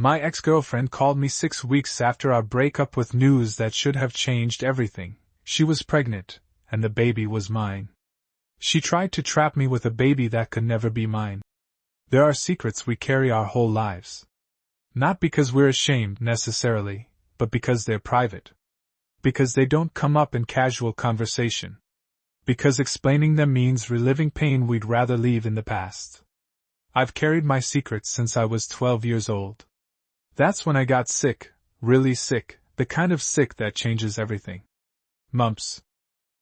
My ex-girlfriend called me 6 weeks after our breakup with news that should have changed everything. She was pregnant, and the baby was mine. She tried to trap me with a baby that could never be mine. There are secrets we carry our whole lives. Not because we're ashamed necessarily, but because they're private. Because they don't come up in casual conversation. Because explaining them means reliving pain we'd rather leave in the past. I've carried my secrets since I was 12 years old. That's when I got sick, really sick, the kind of sick that changes everything. Mumps.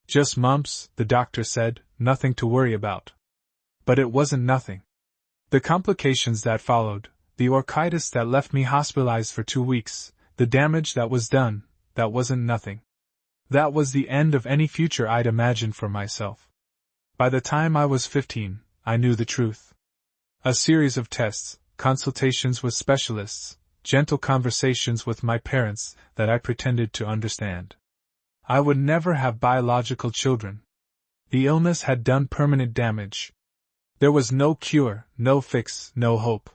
Just mumps, the doctor said, nothing to worry about. But it wasn't nothing. The complications that followed, the orchitis that left me hospitalized for 2 weeks, the damage that was done, that wasn't nothing. That was the end of any future I'd imagined for myself. By the time I was 15, I knew the truth. A series of tests, consultations with specialists, gentle conversations with my parents that I pretended to understand. I would never have biological children. The illness had done permanent damage. There was no cure, no fix, no hope.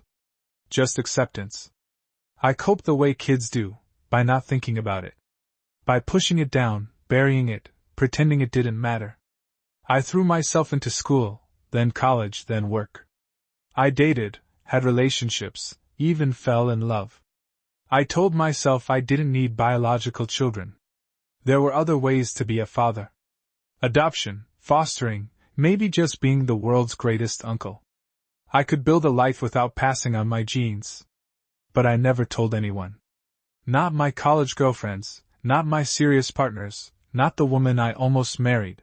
Just acceptance. I coped the way kids do, by not thinking about it. By pushing it down, burying it, pretending it didn't matter. I threw myself into school, then college, then work. I dated, had relationships, even fell in love. I told myself I didn't need biological children. There were other ways to be a father. Adoption, fostering, maybe just being the world's greatest uncle. I could build a life without passing on my genes. But I never told anyone. Not my college girlfriends, not my serious partners, not the woman I almost married.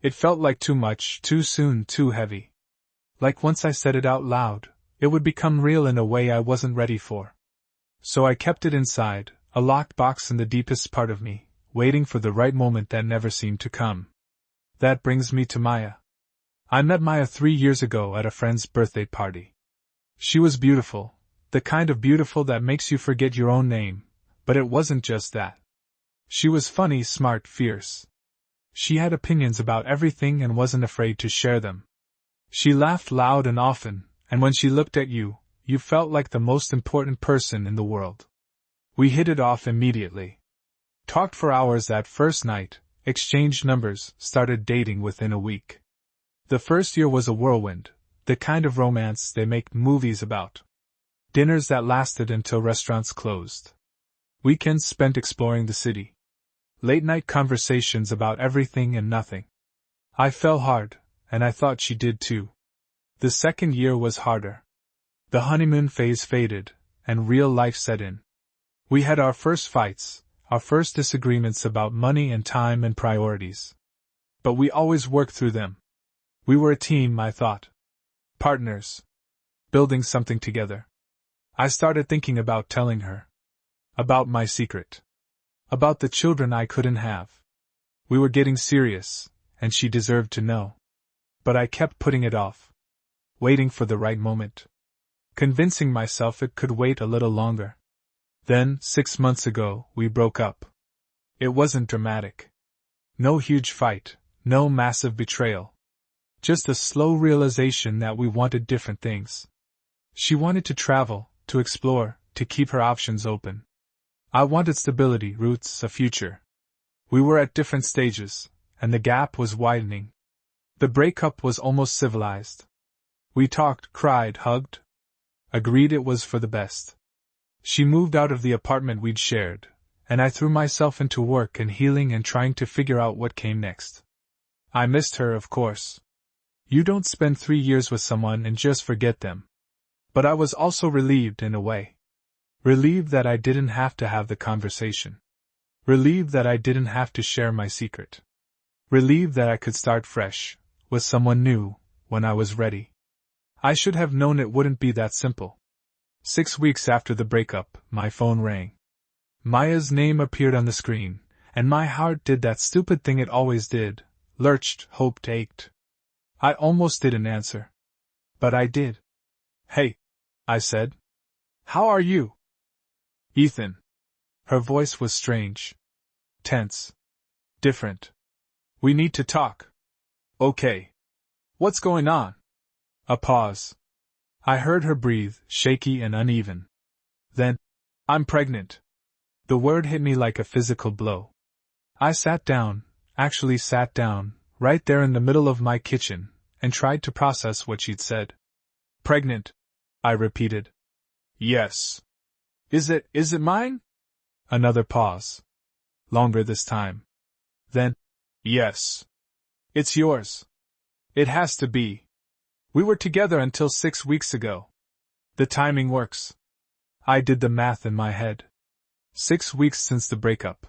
It felt like too much, too soon, too heavy. Like once I said it out loud, it would become real in a way I wasn't ready for. So I kept it inside, a locked box in the deepest part of me, waiting for the right moment that never seemed to come. That brings me to Maya. I met Maya 3 years ago at a friend's birthday party. She was beautiful, the kind of beautiful that makes you forget your own name, but it wasn't just that. She was funny, smart, fierce. She had opinions about everything and wasn't afraid to share them. She laughed loud and often, and when she looked at you, you felt like the most important person in the world. We hit it off immediately. Talked for hours that first night, exchanged numbers, started dating within a week. The first year was a whirlwind, the kind of romance they make movies about. Dinners that lasted until restaurants closed. Weekends spent exploring the city. Late-night conversations about everything and nothing. I fell hard, and I thought she did too. The second year was harder. The honeymoon phase faded, and real life set in. We had our first fights, our first disagreements about money and time and priorities. But we always worked through them. We were a team, I thought. Partners. Building something together. I started thinking about telling her. About my secret. About the children I couldn't have. We were getting serious, and she deserved to know. But I kept putting it off. Waiting for the right moment. Convincing myself it could wait a little longer. Then, 6 months ago, we broke up. It wasn't dramatic. No huge fight, no massive betrayal. Just a slow realization that we wanted different things. She wanted to travel, to explore, to keep her options open. I wanted stability, roots, a future. We were at different stages, and the gap was widening. The breakup was almost civilized. We talked, cried, hugged. Agreed it was for the best. She moved out of the apartment we'd shared, and I threw myself into work and healing and trying to figure out what came next. I missed her, of course. You don't spend 3 years with someone and just forget them. But I was also relieved in a way. Relieved that I didn't have to have the conversation. Relieved that I didn't have to share my secret. Relieved that I could start fresh, with someone new, when I was ready. I should have known it wouldn't be that simple. 6 weeks after the breakup, my phone rang. Maya's name appeared on the screen, and my heart did that stupid thing it always did, lurched, hoped, ached. I almost didn't answer. But I did. "Hey," I said. "How are you?" "Ethan." Her voice was strange. Tense. Different. "We need to talk." "Okay. What's going on?" A pause. I heard her breathe, shaky and uneven. Then, I'm pregnant. The word hit me like a physical blow. I sat down, actually sat down, right there in the middle of my kitchen, and tried to process what she'd said. Pregnant, I repeated. Yes. Is it mine? Another pause. Longer this time. Then, yes. It's yours. It has to be. We were together until 6 weeks ago. The timing works. I did the math in my head. 6 weeks since the breakup.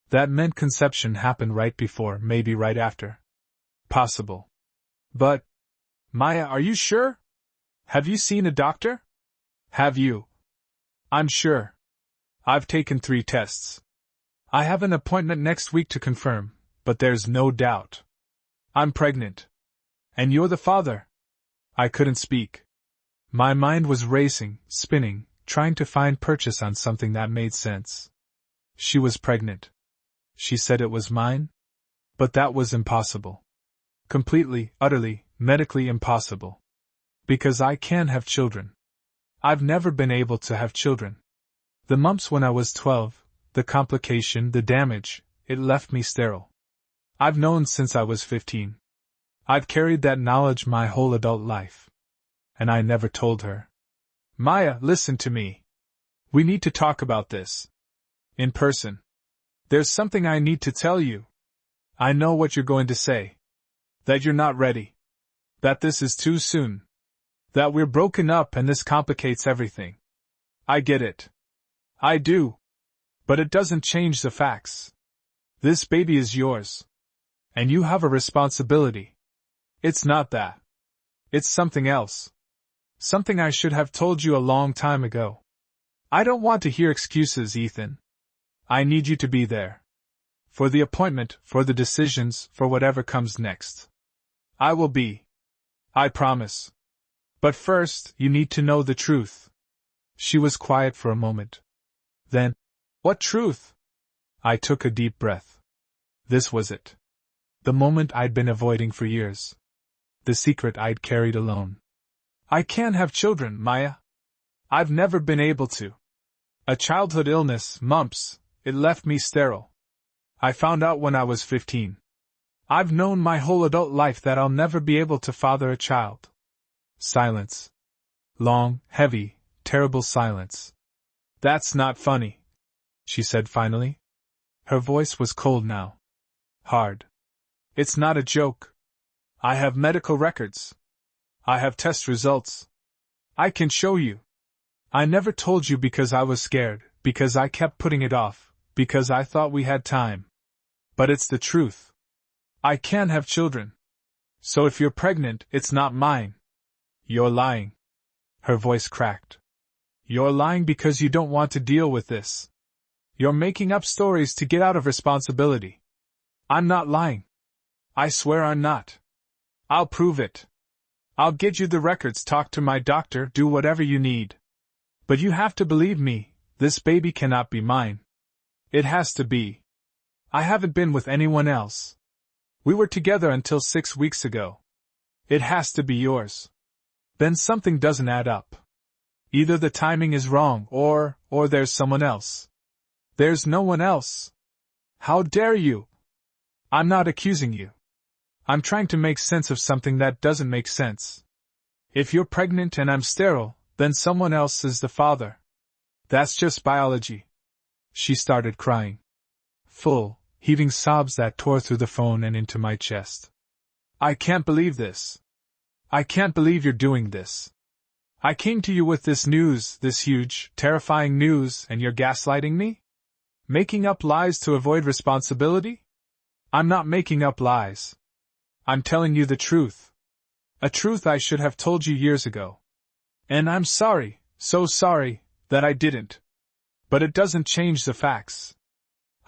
That meant conception happened right before, maybe right after. Possible. But, Maya, are you sure? Have you seen a doctor? Have you? I'm sure. I've taken 3 tests. I have an appointment next week to confirm, but there's no doubt. I'm pregnant. And you're the father. I couldn't speak. My mind was racing, spinning, trying to find purchase on something that made sense. She was pregnant. She said it was mine? But that was impossible. Completely, utterly, medically impossible. Because I can't have children. I've never been able to have children. The mumps when I was 12, the complication, the damage, it left me sterile. I've known since I was 15. I've carried that knowledge my whole adult life. And I never told her. Maya, listen to me. We need to talk about this. In person. There's something I need to tell you. I know what you're going to say. That you're not ready. That this is too soon. That we're broken up and this complicates everything. I get it. I do. But it doesn't change the facts. This baby is yours. And you have a responsibility. It's not that. It's something else. Something I should have told you a long time ago. I don't want to hear excuses, Ethan. I need you to be there. For the appointment, for the decisions, for whatever comes next. I will be. I promise. But first, you need to know the truth. She was quiet for a moment. Then, what truth? I took a deep breath. This was it. The moment I'd been avoiding for years. The secret I'd carried alone. I can't have children, Maya. I've never been able to. A childhood illness, mumps, it left me sterile. I found out when I was 15. I've known my whole adult life that I'll never be able to father a child. Silence. Long, heavy, terrible silence. That's not funny, she said finally. Her voice was cold now. Hard. It's not a joke. I have medical records. I have test results. I can show you. I never told you because I was scared, because I kept putting it off, because I thought we had time. But it's the truth. I can't have children. So if you're pregnant, it's not mine. You're lying. Her voice cracked. You're lying because you don't want to deal with this. You're making up stories to get out of responsibility. I'm not lying. I swear I'm not. I'll prove it. I'll get you the records, talk to my doctor, do whatever you need. But you have to believe me, this baby cannot be mine. It has to be. I haven't been with anyone else. We were together until 6 weeks ago. It has to be yours. Then something doesn't add up. Either the timing is wrong or there's someone else. There's no one else. How dare you? I'm not accusing you. I'm trying to make sense of something that doesn't make sense. If you're pregnant and I'm sterile, then someone else is the father. That's just biology. She started crying. Full, heaving sobs that tore through the phone and into my chest. I can't believe this. I can't believe you're doing this. I came to you with this news, this huge, terrifying news, and you're gaslighting me? Making up lies to avoid responsibility? I'm not making up lies. I'm telling you the truth. A truth I should have told you years ago. And I'm sorry, so sorry, that I didn't. But it doesn't change the facts.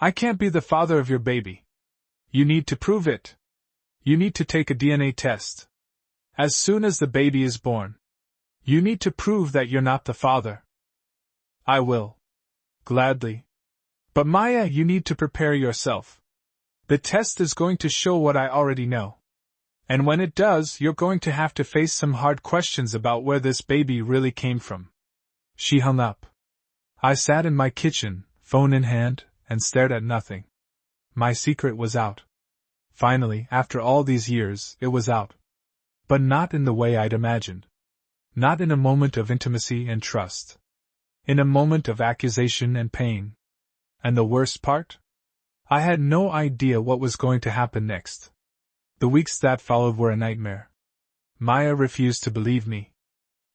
I can't be the father of your baby. You need to prove it. You need to take a DNA test. As soon as the baby is born. You need to prove that you're not the father. I will. Gladly. But Maya, you need to prepare yourself. The test is going to show what I already know. And when it does, you're going to have to face some hard questions about where this baby really came from. She hung up. I sat in my kitchen, phone in hand, and stared at nothing. My secret was out. Finally, after all these years, it was out. But not in the way I'd imagined. Not in a moment of intimacy and trust. In a moment of accusation and pain. And the worst part? I had no idea what was going to happen next. The weeks that followed were a nightmare. Maya refused to believe me.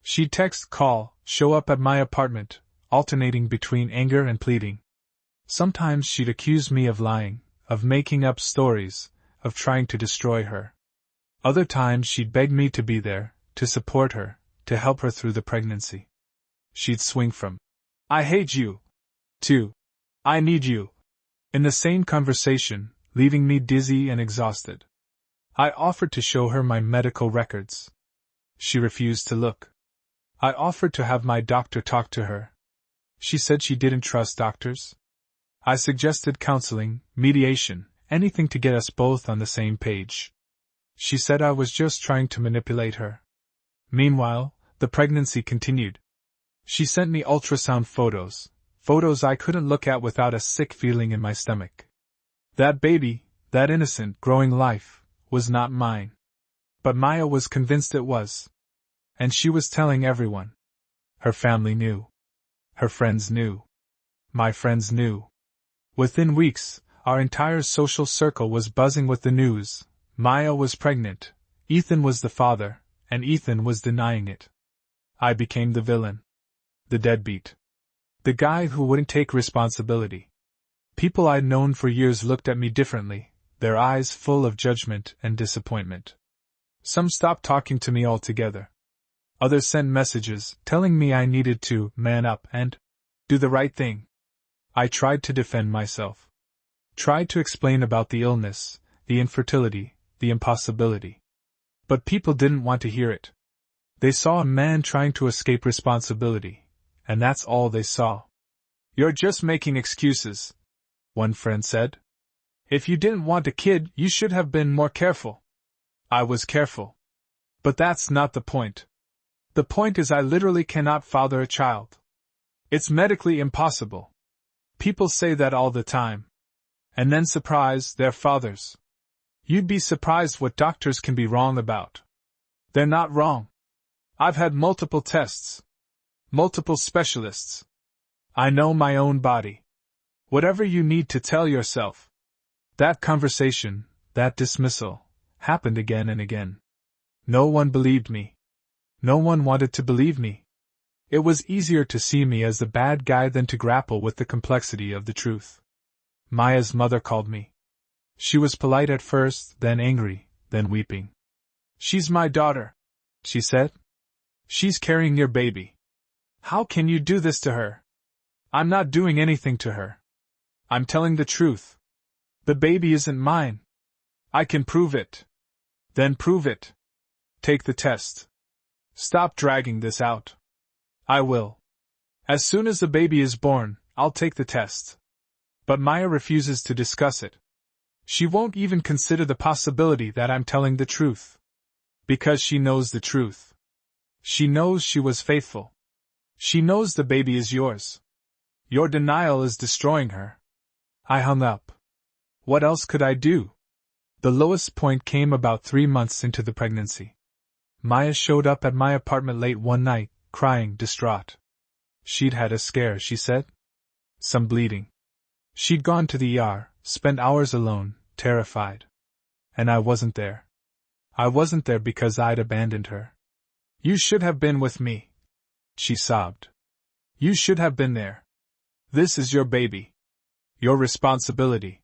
She'd text, call, show up at my apartment, alternating between anger and pleading. Sometimes she'd accuse me of lying, of making up stories, of trying to destroy her. Other times she'd beg me to be there, to support her, to help her through the pregnancy. She'd swing from, "I hate you," to, "I need you," in the same conversation, leaving me dizzy and exhausted. I offered to show her my medical records. She refused to look. I offered to have my doctor talk to her. She said she didn't trust doctors. I suggested counseling, mediation, anything to get us both on the same page. She said I was just trying to manipulate her. Meanwhile, the pregnancy continued. She sent me ultrasound photos, photos I couldn't look at without a sick feeling in my stomach. That baby, that innocent, growing life, was not mine. But Maya was convinced it was. And she was telling everyone. Her family knew. Her friends knew. My friends knew. Within weeks, our entire social circle was buzzing with the news. Maya was pregnant, Ethan was the father, and Ethan was denying it. I became the villain. The deadbeat. The guy who wouldn't take responsibility. People I'd known for years looked at me differently, their eyes full of judgment and disappointment. Some stopped talking to me altogether. Others sent messages telling me I needed to man up and do the right thing. I tried to defend myself. Tried to explain about the illness, the infertility, the impossibility. But people didn't want to hear it. They saw a man trying to escape responsibility, and that's all they saw. "You're just making excuses," one friend said. "If you didn't want a kid, you should have been more careful." I was careful. But that's not the point. The point is I literally cannot father a child. It's medically impossible. People say that all the time. And then surprise, they're fathers. You'd be surprised what doctors can be wrong about. They're not wrong. I've had multiple tests. Multiple specialists. I know my own body. Whatever you need to tell yourself. That conversation, that dismissal, happened again and again. No one believed me. No one wanted to believe me. It was easier to see me as the bad guy than to grapple with the complexity of the truth. Maya's mother called me. She was polite at first, then angry, then weeping. "She's my daughter," she said. "She's carrying your baby. How can you do this to her?" "I'm not doing anything to her. I'm telling the truth. The baby isn't mine. I can prove it." "Then prove it. Take the test. Stop dragging this out." "I will. As soon as the baby is born, I'll take the test." But Maya refuses to discuss it. She won't even consider the possibility that I'm telling the truth. Because she knows the truth. She knows she was faithful. She knows the baby is yours. Your denial is destroying her. I hung up. What else could I do? The lowest point came about 3 months into the pregnancy. Maya showed up at my apartment late one night, crying, distraught. She'd had a scare, she said. Some bleeding. She'd gone to the ER, spent hours alone, terrified. And I wasn't there. I wasn't there because I'd abandoned her. "You should have been with me," she sobbed. "You should have been there. This is your baby. Your responsibility."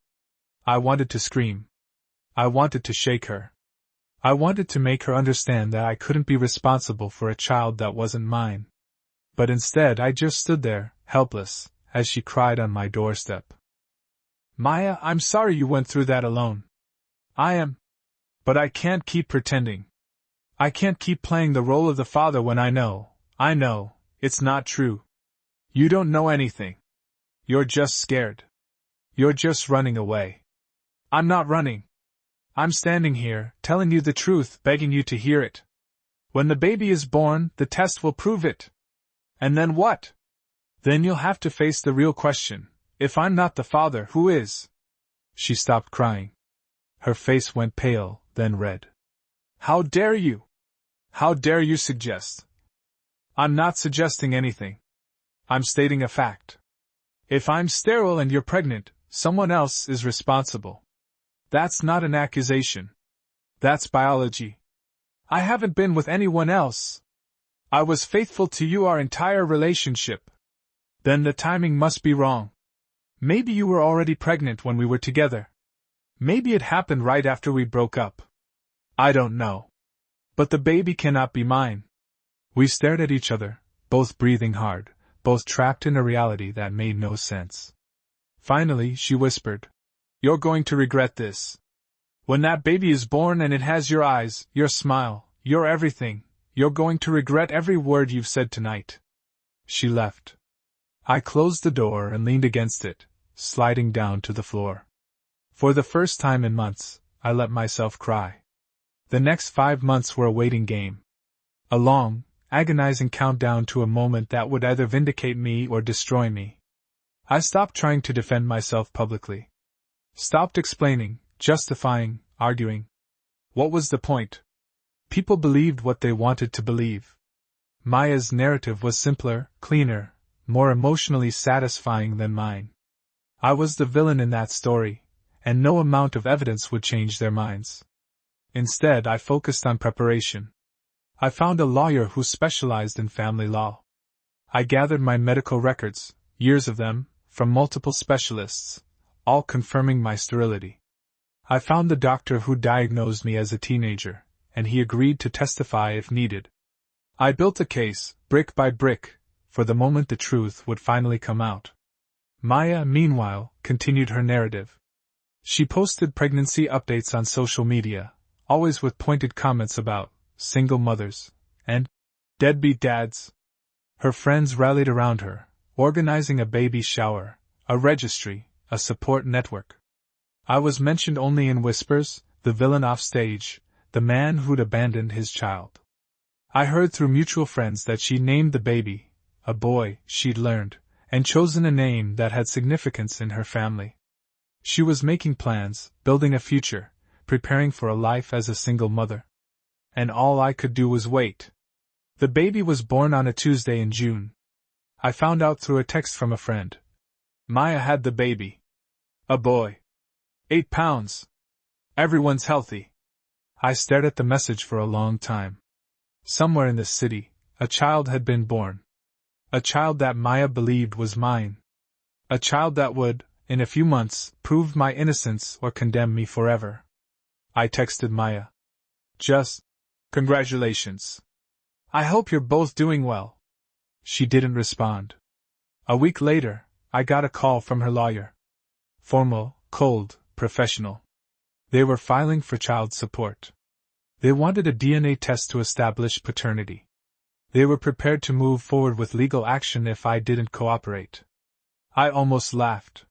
I wanted to scream. I wanted to shake her. I wanted to make her understand that I couldn't be responsible for a child that wasn't mine. But instead I just stood there, helpless, as she cried on my doorstep. "Maya, I'm sorry you went through that alone. I am. But I can't keep pretending. I can't keep playing the role of the father when I know, it's not true. You don't know anything. You're just scared. You're just running away." "I'm not running. I'm standing here, telling you the truth, begging you to hear it. When the baby is born, the test will prove it. And then what? Then you'll have to face the real question. If I'm not the father, who is? She stopped crying. Her face went pale, then red. How dare you? How dare you suggest? I'm not suggesting anything. I'm stating a fact. If I'm sterile and you're pregnant, someone else is responsible. That's not an accusation. That's biology. I haven't been with anyone else. I was faithful to you our entire relationship. Then the timing must be wrong. Maybe you were already pregnant when we were together. Maybe it happened right after we broke up. I don't know. But the baby cannot be mine. We stared at each other, both breathing hard, both trapped in a reality that made no sense. Finally, she whispered, "You're going to regret this. When that baby is born and it has your eyes, your smile, your everything, you're going to regret every word you've said tonight." She left. I closed the door and leaned against it, sliding down to the floor. For the first time in months, I let myself cry. The next 5 months were a waiting game. A long, agonizing countdown to a moment that would either vindicate me or destroy me. I stopped trying to defend myself publicly. Stopped explaining, justifying, arguing. What was the point? People believed what they wanted to believe. Maya's narrative was simpler, cleaner, more emotionally satisfying than mine. I was the villain in that story, and no amount of evidence would change their minds. Instead, I focused on preparation. I found a lawyer who specialized in family law. I gathered my medical records, years of them, from multiple specialists, all confirming my sterility. I found the doctor who diagnosed me as a teenager, and he agreed to testify if needed. I built a case, brick by brick, for the moment the truth would finally come out. Maya, meanwhile, continued her narrative. She posted pregnancy updates on social media, always with pointed comments about single mothers and deadbeat dads. Her friends rallied around her, organizing a baby shower, a registry, a support network. I was mentioned only in whispers, the villain off stage, the man who'd abandoned his child. I heard through mutual friends that she named the baby, a boy, she'd learned, and chosen a name that had significance in her family. She was making plans, building a future, preparing for a life as a single mother. And all I could do was wait. The baby was born on a Tuesday in June. I found out through a text from a friend. Maya had the baby. A boy. 8 pounds. Everyone's healthy. I stared at the message for a long time. Somewhere in the city, a child had been born. A child that Maya believed was mine. A child that would, in a few months, prove my innocence or condemn me forever. I texted Maya. Just, congratulations. I hope you're both doing well. She didn't respond. A week later, I got a call from her lawyer. Formal, cold, professional. They were filing for child support. They wanted a DNA test to establish paternity. They were prepared to move forward with legal action if I didn't cooperate. I almost laughed.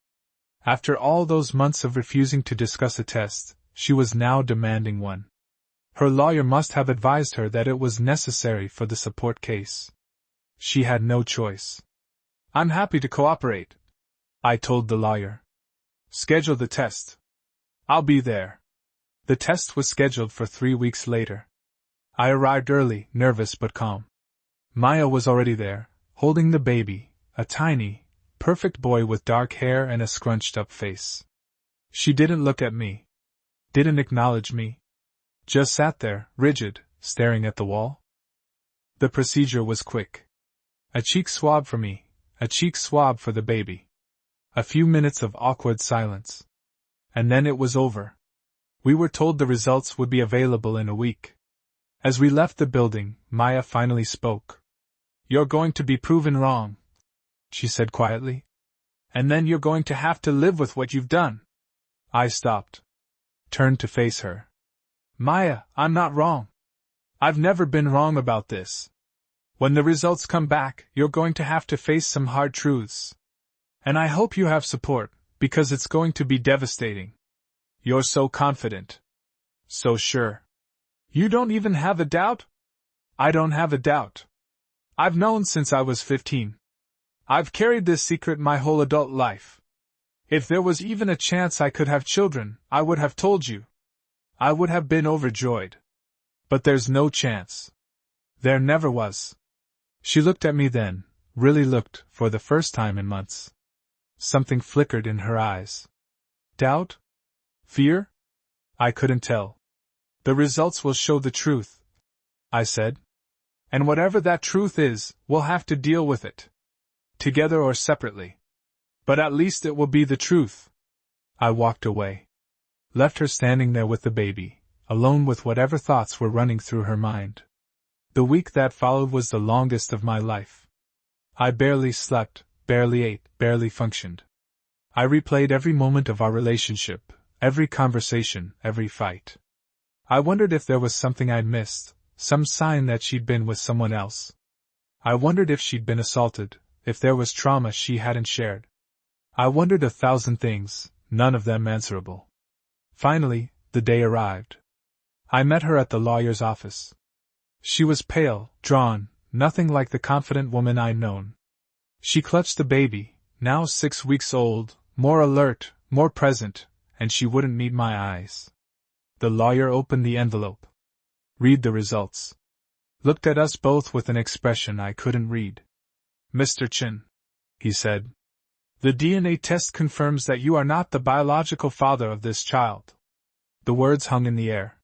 After all those months of refusing to discuss a test, she was now demanding one. Her lawyer must have advised her that it was necessary for the support case. She had no choice. I'm happy to cooperate, I told the lawyer. Schedule the test. I'll be there. The test was scheduled for 3 weeks later. I arrived early, nervous but calm. Maya was already there, holding the baby, a tiny, perfect boy with dark hair and a scrunched-up face. She didn't look at me. Didn't acknowledge me. Just sat there, rigid, staring at the wall. The procedure was quick. A cheek swab for me, a cheek swab for the baby. A few minutes of awkward silence. And then it was over. We were told the results would be available in a week. As we left the building, Maya finally spoke. You're going to be proven wrong, she said quietly. And then you're going to have to live with what you've done. I stopped. Turned to face her. Maya, I'm not wrong. I've never been wrong about this. When the results come back, you're going to have to face some hard truths. And I hope you have support, because it's going to be devastating. You're so confident. So sure. You don't even have a doubt? I don't have a doubt. I've known since I was 15. I've carried this secret my whole adult life. If there was even a chance I could have children, I would have told you. I would have been overjoyed. But there's no chance. There never was. She looked at me then, really looked, for the first time in months. Something flickered in her eyes. Doubt? Fear? I couldn't tell. The results will show the truth, I said. And whatever that truth is, we'll have to deal with it. Together or separately. But at least it will be the truth. I walked away. Left her standing there with the baby, alone with whatever thoughts were running through her mind. The week that followed was the longest of my life. I barely slept, barely ate, barely functioned. I replayed every moment of our relationship, every conversation, every fight. I wondered if there was something I'd missed, some sign that she'd been with someone else. I wondered if she'd been assaulted, if there was trauma she hadn't shared. I wondered 1,000 things, none of them answerable. Finally, the day arrived. I met her at the lawyer's office. She was pale, drawn, nothing like the confident woman I'd known. She clutched the baby, now 6 weeks old, more alert, more present, and she wouldn't meet my eyes. The lawyer opened the envelope. Read the results. Looked at us both with an expression I couldn't read. Mr. Chin, he said. The DNA test confirms that you are not the biological father of this child. The words hung in the air.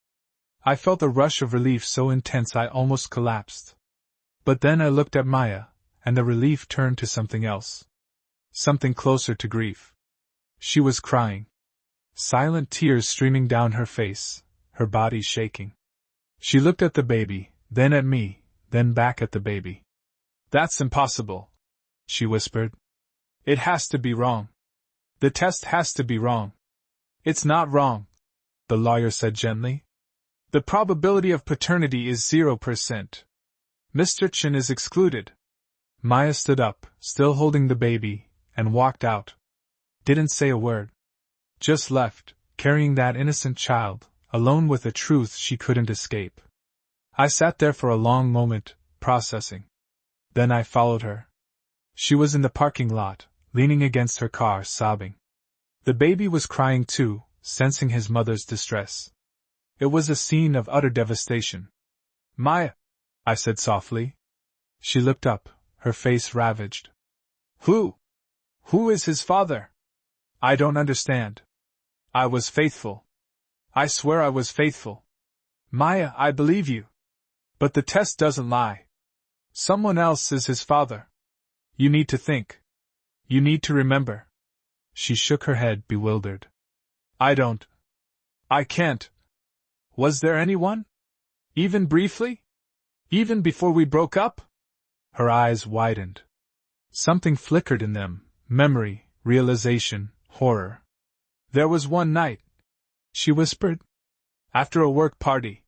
I felt a rush of relief so intense I almost collapsed. But then I looked at Maya, and the relief turned to something else. Something closer to grief. She was crying. Silent tears streaming down her face, her body shaking. She looked at the baby, then at me, then back at the baby. That's impossible, she whispered. It has to be wrong. The test has to be wrong. It's not wrong, the lawyer said gently. The probability of paternity is 0%. Mr. Chin is excluded. Maya stood up, still holding the baby, and walked out. Didn't say a word. Just left, carrying that innocent child, alone with a truth she couldn't escape. I sat there for a long moment, processing. Then I followed her. She was in the parking lot, leaning against her car, sobbing. The baby was crying too, sensing his mother's distress. It was a scene of utter devastation. Maya, I said softly. She looked up, her face ravaged. Who is his father? I don't understand. I was faithful. I swear I was faithful. Maya, I believe you. But the test doesn't lie. Someone else is his father. You need to think. You need to remember. She shook her head, bewildered. I can't. Was there anyone? Even briefly? Even before we broke up? Her eyes widened. Something flickered in them, memory, realization, horror. There was one night, she whispered. After a work party.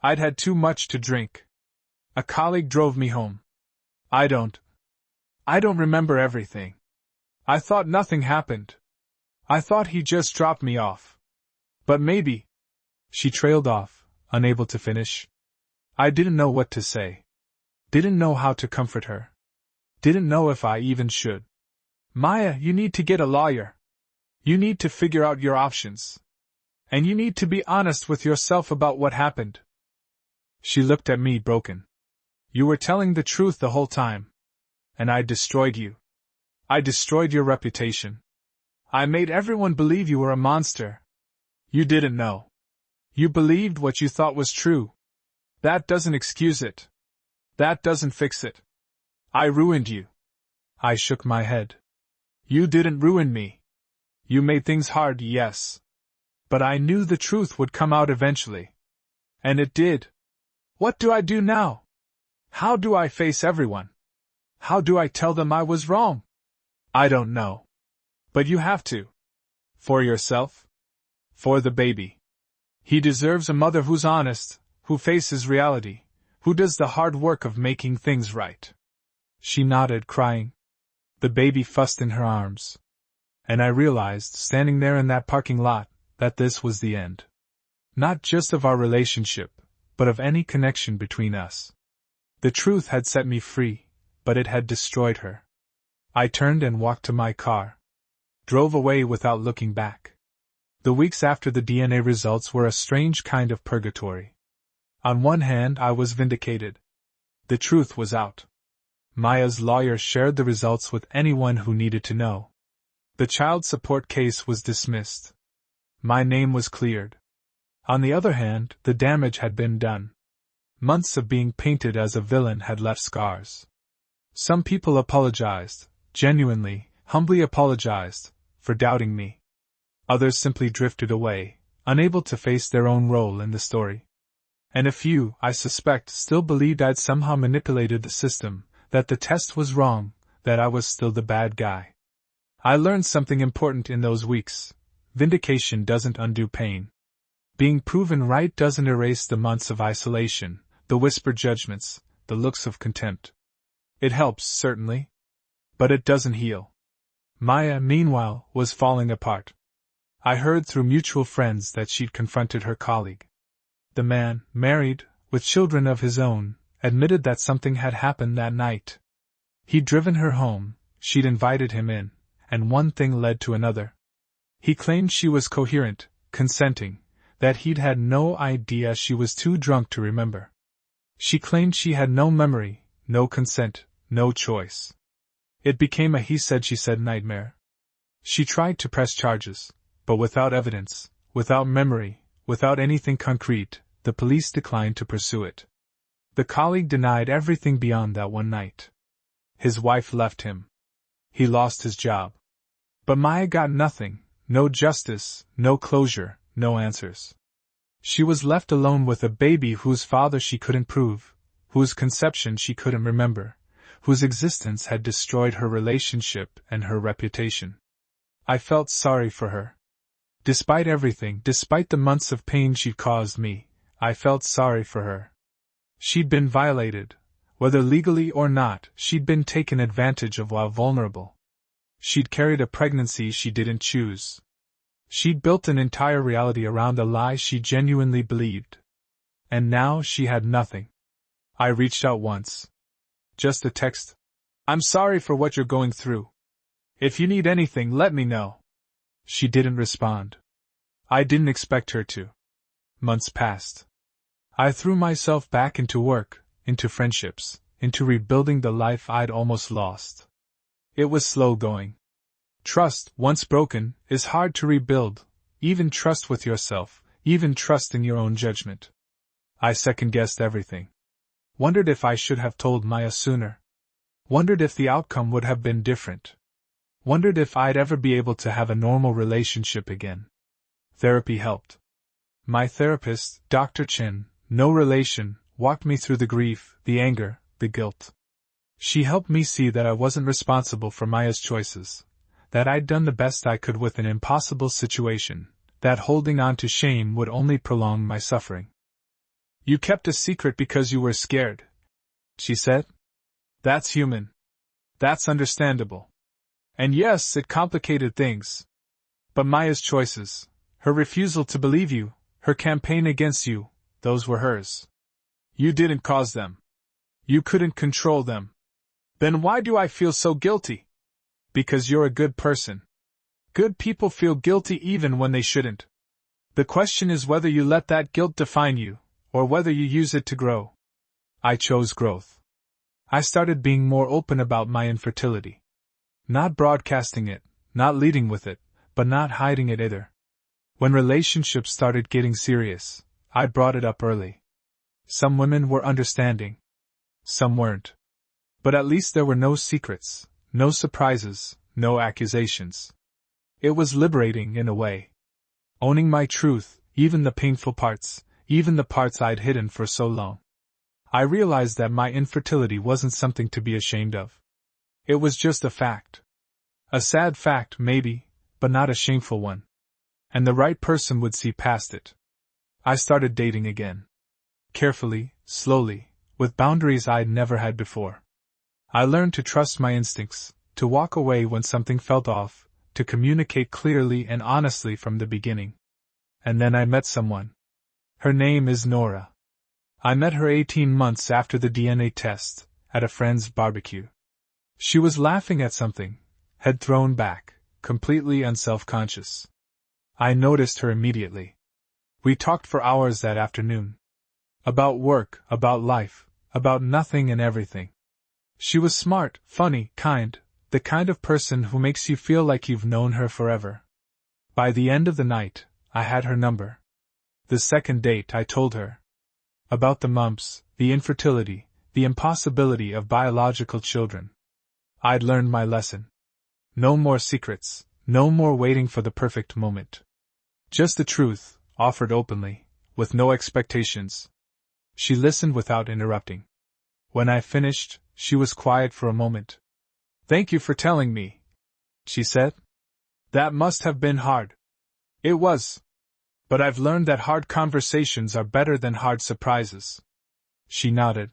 I'd had too much to drink. A colleague drove me home. I don't remember everything. I thought nothing happened. I thought he just dropped me off. But maybe. She trailed off, unable to finish. I didn't know what to say. Didn't know how to comfort her. Didn't know if I even should. Maya, you need to get a lawyer. You need to figure out your options. And you need to be honest with yourself about what happened. She looked at me broken. You were telling the truth the whole time. And I destroyed you. I destroyed your reputation. I made everyone believe you were a monster. You didn't know. You believed what you thought was true. That doesn't excuse it. That doesn't fix it. I ruined you. I shook my head. You didn't ruin me. You made things hard, yes. But I knew the truth would come out eventually. And it did. What do I do now? How do I face everyone? How do I tell them I was wrong? I don't know. But you have to. For yourself. For the baby. He deserves a mother who's honest, who faces reality, who does the hard work of making things right. She nodded, crying. The baby fussed in her arms. And I realized, standing there in that parking lot, that this was the end. Not just of our relationship, but of any connection between us. The truth had set me free, but it had destroyed her. I turned and walked to my car. Drove away without looking back. The weeks after the DNA results were a strange kind of purgatory. On one hand, I was vindicated. The truth was out. Maya's lawyer shared the results with anyone who needed to know. The child support case was dismissed. My name was cleared. On the other hand, the damage had been done. Months of being painted as a villain had left scars. Some people apologized, genuinely, humbly apologized, for doubting me. Others simply drifted away, unable to face their own role in the story. And a few, I suspect, still believed I'd somehow manipulated the system, that the test was wrong, that I was still the bad guy. I learned something important in those weeks. Vindication doesn't undo pain. Being proven right doesn't erase the months of isolation, the whispered judgments, the looks of contempt. It helps, certainly. But it doesn't heal. Maya, meanwhile, was falling apart. I heard through mutual friends that she'd confronted her colleague. The man, married, with children of his own, admitted that something had happened that night. He'd driven her home, she'd invited him in, and one thing led to another. He claimed she was coherent, consenting, that he'd had no idea she was too drunk to remember. She claimed she had no memory, no consent, no choice. It became a he-said-she-said nightmare. She tried to press charges, but without evidence, without memory, without anything concrete, the police declined to pursue it. The colleague denied everything beyond that one night. His wife left him. He lost his job. But Maya got nothing, no justice, no closure, no answers. She was left alone with a baby whose father she couldn't prove, whose conception she couldn't remember, whose existence had destroyed her relationship and her reputation. I felt sorry for her. Despite everything, despite the months of pain she'd caused me, I felt sorry for her. She'd been violated. Whether legally or not, she'd been taken advantage of while vulnerable. She'd carried a pregnancy she didn't choose. She'd built an entire reality around a lie she genuinely believed. And now she had nothing. I reached out once. Just a text. "I'm sorry for what you're going through. If you need anything, let me know." She didn't respond. I didn't expect her to. Months passed. I threw myself back into work, into friendships, into rebuilding the life I'd almost lost. It was slow going. Trust, once broken, is hard to rebuild, even trust with yourself, even trust in your own judgment. I second-guessed everything. Wondered if I should have told Maya sooner. Wondered if the outcome would have been different. Wondered if I'd ever be able to have a normal relationship again. Therapy helped. My therapist, Dr. Chin, no relation, walked me through the grief, the anger, the guilt. She helped me see that I wasn't responsible for Maya's choices, that I'd done the best I could with an impossible situation, that holding on to shame would only prolong my suffering. "You kept a secret because you were scared," she said. "That's human. That's understandable. And yes, it complicated things. But Maya's choices, her refusal to believe you, her campaign against you, those were hers. You didn't cause them. You couldn't control them. Then why do I feel so guilty? Because you're a good person. Good people feel guilty even when they shouldn't. The question is whether you let that guilt define you, or whether you use it to grow." I chose growth. I started being more open about my infertility. Not broadcasting it, not leading with it, but not hiding it either. When relationships started getting serious, I brought it up early. Some women were understanding. Some weren't. But at least there were no secrets, no surprises, no accusations. It was liberating in a way. Owning my truth, even the painful parts, even the parts I'd hidden for so long. I realized that my infertility wasn't something to be ashamed of. It was just a fact. A sad fact, maybe, but not a shameful one. And the right person would see past it. I started dating again. Carefully, slowly, with boundaries I'd never had before. I learned to trust my instincts, to walk away when something felt off, to communicate clearly and honestly from the beginning. And then I met someone. Her name is Nora. I met her 18 months after the DNA test, at a friend's barbecue. She was laughing at something, head thrown back, completely unself-conscious. I noticed her immediately. We talked for hours that afternoon. About work, about life, about nothing and everything. She was smart, funny, kind, the kind of person who makes you feel like you've known her forever. By the end of the night, I had her number. The second date I told her about the mumps, the infertility, the impossibility of biological children. I'd learned my lesson. No more secrets, no more waiting for the perfect moment. Just the truth, offered openly, with no expectations. She listened without interrupting. When I finished, she was quiet for a moment. "Thank you for telling me," she said. "That must have been hard." It was. But I've learned that hard conversations are better than hard surprises. She nodded.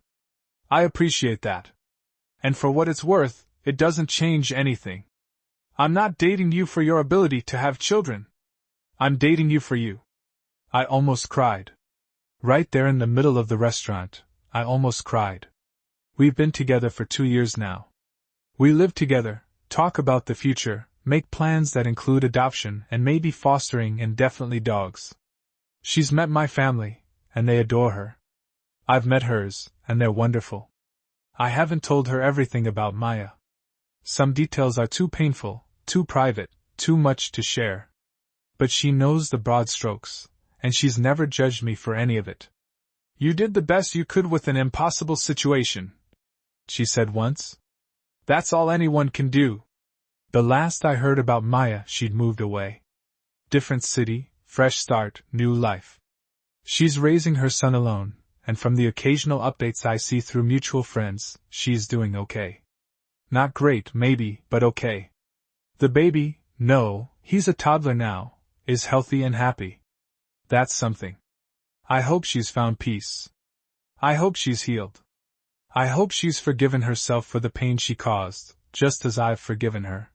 I appreciate that. And for what it's worth, it doesn't change anything. I'm not dating you for your ability to have children. I'm dating you for you. I almost cried. Right there in the middle of the restaurant, I almost cried. We've been together for 2 years now. We live together, talk about the future, make plans that include adoption and maybe fostering and definitely dogs. She's met my family, and they adore her. I've met hers, and they're wonderful. I haven't told her everything about Maya. Some details are too painful, too private, too much to share. But she knows the broad strokes, and she's never judged me for any of it. You did the best you could with an impossible situation, she said once. That's all anyone can do. The last I heard about Maya, she'd moved away. Different city, fresh start, new life. She's raising her son alone, and from the occasional updates I see through mutual friends, she's doing okay. Not great, maybe, but okay. The baby, no, he's a toddler now, is healthy and happy. That's something. I hope she's found peace. I hope she's healed. I hope she's forgiven herself for the pain she caused, just as I've forgiven her.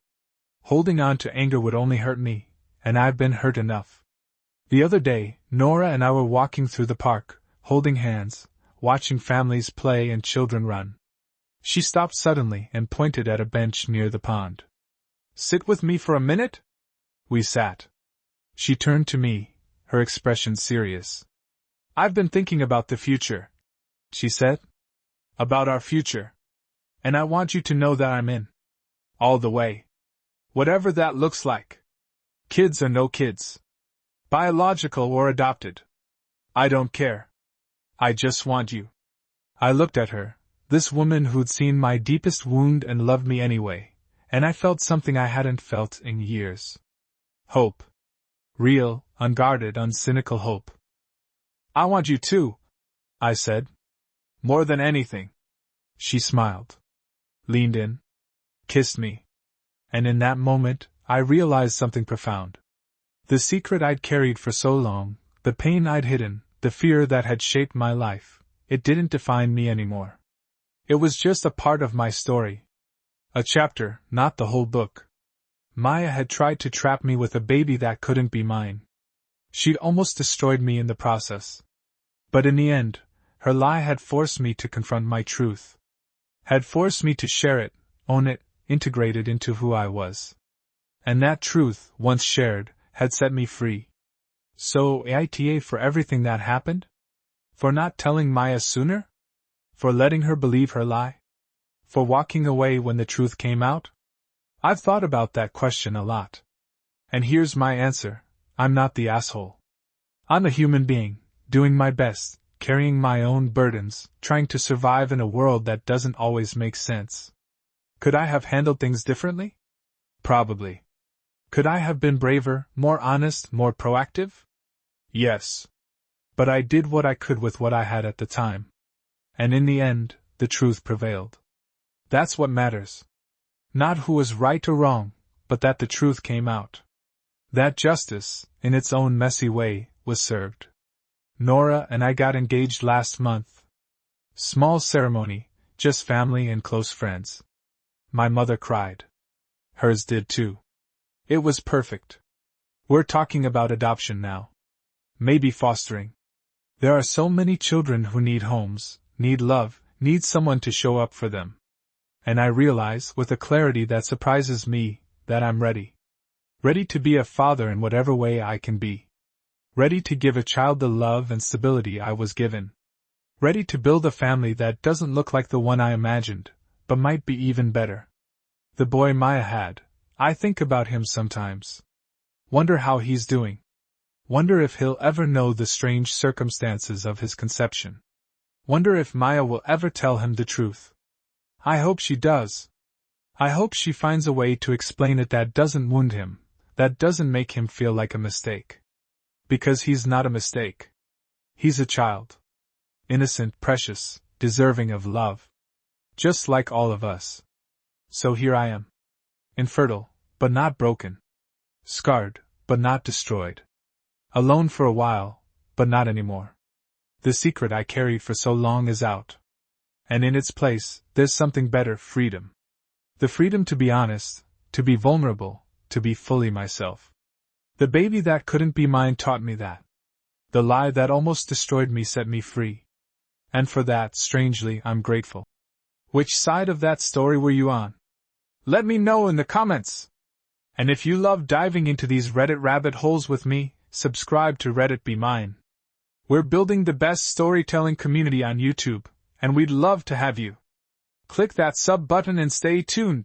Holding on to anger would only hurt me, and I've been hurt enough. The other day, Nora and I were walking through the park, holding hands, watching families play and children run. She stopped suddenly and pointed at a bench near the pond. Sit with me for a minute? We sat. She turned to me, her expression serious. I've been thinking about the future, she said. About our future. And I want you to know that I'm in. All the way. Whatever that looks like. Kids or no kids. Biological or adopted. I don't care. I just want you. I looked at her, this woman who'd seen my deepest wound and loved me anyway, and I felt something I hadn't felt in years. Hope. Real, unguarded, uncynical hope. I want you too, I said. More than anything. She smiled. Leaned in. Kissed me. And in that moment, I realized something profound. The secret I'd carried for so long, the pain I'd hidden, the fear that had shaped my life, it didn't define me anymore. It was just a part of my story. A chapter, not the whole book. Maya had tried to trap me with a baby that couldn't be mine. She'd almost destroyed me in the process. But in the end, her lie had forced me to confront my truth. Had forced me to share it, own it, integrate it into who I was. And that truth, once shared, had set me free. So AITA for everything that happened? For not telling Maya sooner? For letting her believe her lie? For walking away when the truth came out? I've thought about that question a lot. And here's my answer, I'm not the asshole. I'm a human being, doing my best, carrying my own burdens, trying to survive in a world that doesn't always make sense. Could I have handled things differently? Probably. Could I have been braver, more honest, more proactive? Yes. But I did what I could with what I had at the time. And in the end, the truth prevailed. That's what matters. Not who was right or wrong, but that the truth came out. That justice, in its own messy way, was served. Nora and I got engaged last month. Small ceremony, just family and close friends. My mother cried. Hers did too. It was perfect. We're talking about adoption now. Maybe fostering. There are so many children who need homes, need love, need someone to show up for them. And I realize, with a clarity that surprises me, that I'm ready. Ready to be a father in whatever way I can be. Ready to give a child the love and stability I was given. Ready to build a family that doesn't look like the one I imagined, but might be even better. The boy Maya had, I think about him sometimes. Wonder how he's doing. Wonder if he'll ever know the strange circumstances of his conception. Wonder if Maya will ever tell him the truth. I hope she does. I hope she finds a way to explain it that doesn't wound him, that doesn't make him feel like a mistake. Because he's not a mistake. He's a child. Innocent, precious, deserving of love. Just like all of us. So here I am. Infertile, but not broken. Scarred, but not destroyed. Alone for a while, but not anymore. The secret I carried for so long is out. And in its place, there's something better, freedom. The freedom to be honest, to be vulnerable, to be fully myself. The baby that couldn't be mine taught me that. The lie that almost destroyed me set me free. And for that, strangely, I'm grateful. Which side of that story were you on? Let me know in the comments! And if you love diving into these Reddit rabbit holes with me, subscribe to Reddit Be Mine. We're building the best storytelling community on YouTube, and we'd love to have you. Click that sub button and stay tuned.